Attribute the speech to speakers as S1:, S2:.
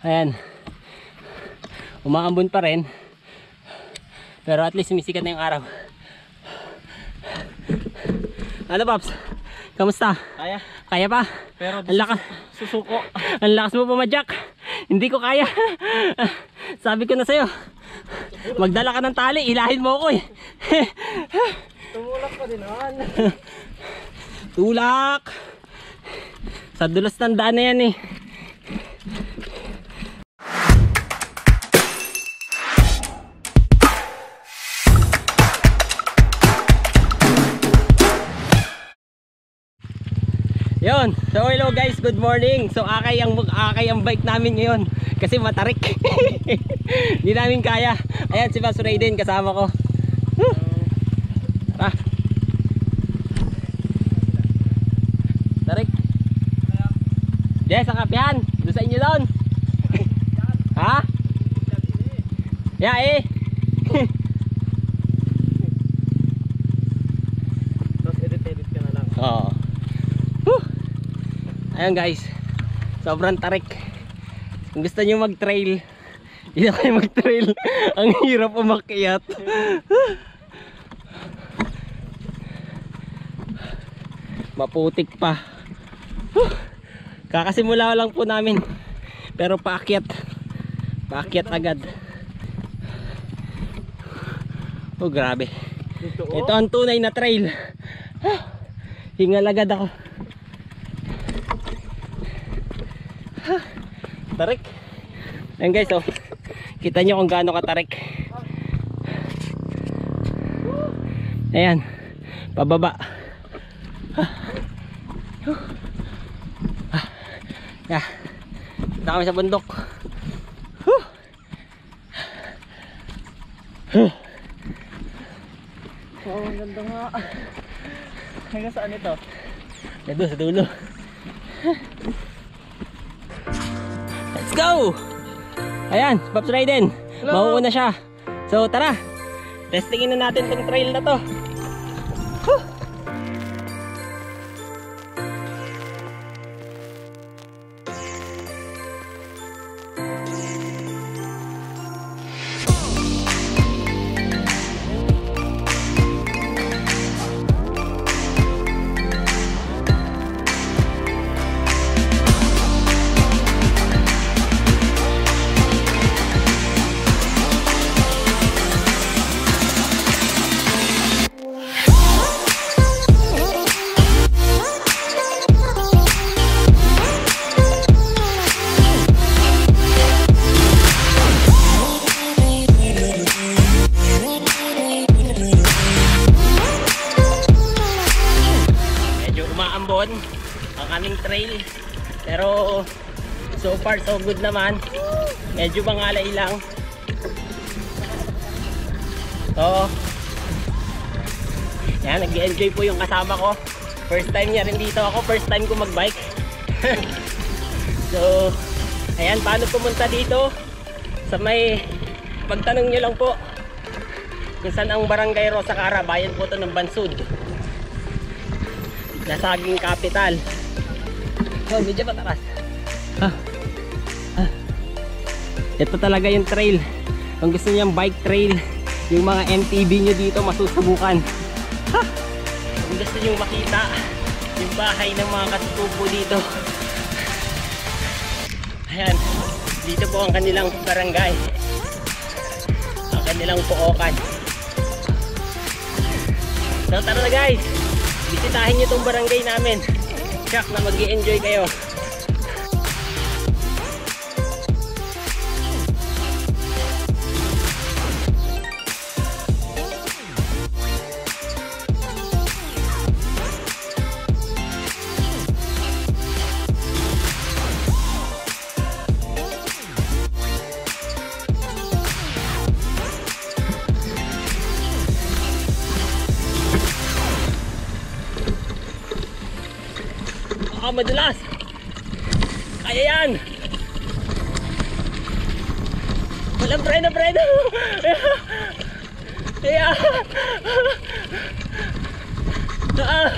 S1: Ayan. Umaambon pa rin. Pero at least sumisikat na yung araw. Ano Paps? Kamusta?
S2: Kaya.
S1: Kaya pa?
S2: Pero
S1: ang lakas.
S2: susuko.
S1: Ang lakas mo pumadyak. Hindi ko kaya. Sabi ko na sa'yo. Magdala ka ng tali. Ilahin mo ako eh.
S2: Tumulak pa din naman.
S1: Tulak. Sa dulas ng daan na yan eh. Yun, so hello guys, good morning. So akay ang bike namin ngayon kasi matarik. Hindi namin kaya. Ayan si Pastor Raiden kasama ko. Tara. Tarik. Yes, ang kapihan. Doon sa inyo doon. Ha? Yeah eh.
S2: Tapos edit ka na lang.
S1: Oo. Ayan guys, sobrang tarik. Kung gusto nyo mag-trail, hindi kayo mag-trail. Ang hirap umakyat. Maputik pa. Kakasimula lang po namin. Pero paakyat agad. Oh grabe. Ito ang tunay na trail. Hingal agad ako. Tarik. Ayan guys, oh. Kita nyo kung gaano katarik. Ayan. Pababa. Yeah. Kita kami sa bundok.
S2: Oh, ang ganda nga. Hanggang saan ito?
S1: Doon sa dulo. Let's go! Ayan, Pops Raiden. Mauuna siya. So tara, testingin na natin tong trail na to. Ang aming trail, pero so far so good naman. Medyo mangalay lang. So yan, nag-enjoy po yung kasama ko. First time niya rin dito ako, first time ko mag-bike. So ayan, paano pumunta dito? Sa may pagtanong nyo lang po kung saan ang Barangay Rosa Cara. Bayan po ito ng Bansud, Nasaging Capital. Oh, medyo matakas. Ito talaga yung trail. Kung gusto niyo yung bike trail, yung mga MTB nyo dito masusubukan. Kung gusto niyo makita yung bahay ng mga katutubo dito, ayan, dito po ang kanilang barangay, ang kanilang pookan. So tara na guys, bisitahin nyo itong barangay namin. Check na mag-i-enjoy kayo. Madulas. Kaya yan. Walang preno. Kaya. Sarap.